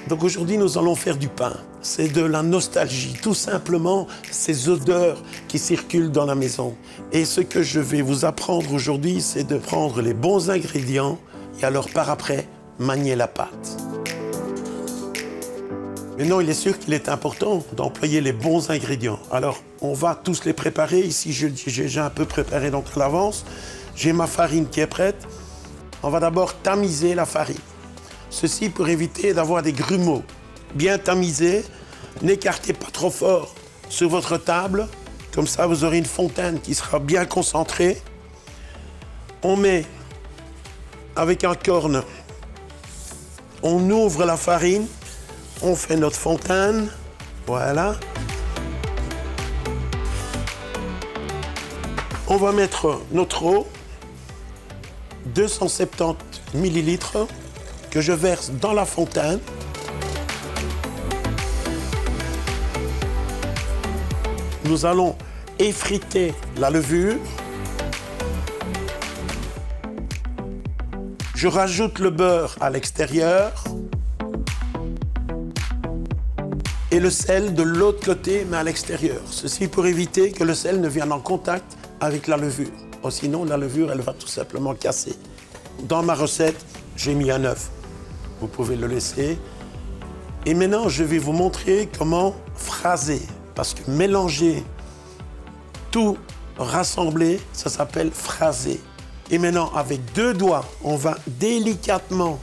Donc aujourd'hui, nous allons faire du pain. C'est de la nostalgie, tout simplement ces odeurs qui circulent dans la maison. Et ce que je vais vous apprendre aujourd'hui, c'est de prendre les bons ingrédients et alors par après, manier la pâte. Maintenant, il est sûr qu'il est important d'employer les bons ingrédients. Alors, on va tous les préparer. Ici, j'ai déjà un peu préparé donc à l'avance. J'ai ma farine qui est prête. On va d'abord tamiser la farine. Ceci pour éviter d'avoir des grumeaux. Bien tamisé, n'écartez pas trop fort sur votre table. Comme ça, vous aurez une fontaine qui sera bien concentrée. On met avec un corne, on ouvre la farine. On fait notre fontaine, voilà. On va mettre notre eau, 270 millilitres, que je verse dans la fontaine. Nous allons effriter la levure. Je rajoute le beurre à l'extérieur. Et le sel de l'autre côté, mais à l'extérieur. Ceci pour éviter que le sel ne vienne en contact avec la levure. Oh, sinon, la levure, elle va tout simplement casser. Dans ma recette, j'ai mis un œuf. Vous pouvez le laisser. Et maintenant, je vais vous montrer comment phraser. Parce que mélanger, tout rassembler, ça s'appelle phraser. Et maintenant, avec 2 doigts, on va délicatement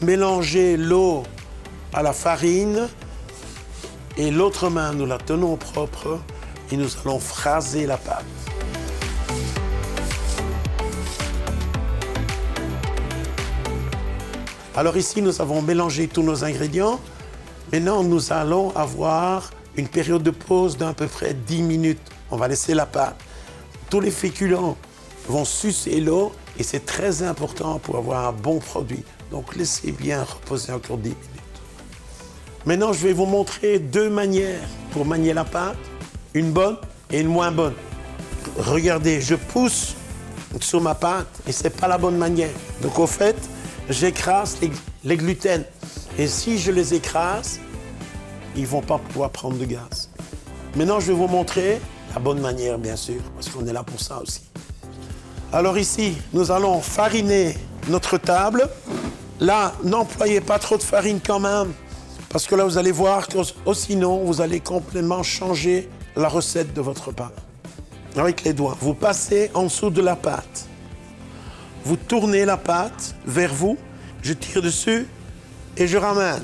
mélanger l'eau à la farine. Et l'autre main, nous la tenons propre et nous allons phraser la pâte. Alors ici, nous avons mélangé tous nos ingrédients. Maintenant, nous allons avoir une période de pause d'à peu près 10 minutes. On va laisser la pâte. Tous les féculents vont sucer l'eau et c'est très important pour avoir un bon produit. Donc laissez bien reposer encore 10 minutes. Maintenant, je vais vous montrer 2 manières pour manier la pâte, une bonne et une moins bonne. Regardez, je pousse sur ma pâte et ce n'est pas la bonne manière. Donc au fait, j'écrase les gluten. Et si je les écrase, ils ne vont pas pouvoir prendre de gaz. Maintenant, je vais vous montrer la bonne manière, bien sûr, parce qu'on est là pour ça aussi. Alors ici, nous allons fariner notre table. Là, n'employez pas trop de farine quand même. Parce que là, vous allez voir que sinon, vous allez complètement changer la recette de votre pain. Avec les doigts, vous passez en dessous de la pâte. Vous tournez la pâte vers vous, je tire dessus et je ramène.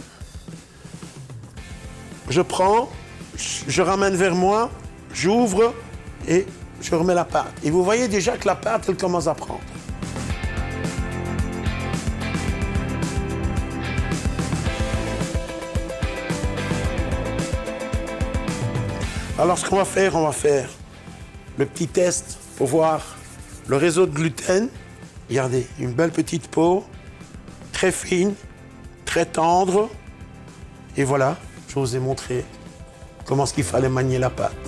Je prends, je ramène vers moi, j'ouvre et je remets la pâte. Et vous voyez déjà que la pâte, elle commence à prendre. Alors, ce qu'on va faire, on va faire le petit test pour voir le réseau de gluten. Regardez, une belle petite peau, très fine, très tendre. Et voilà, je vous ai montré comment il fallait manier la pâte.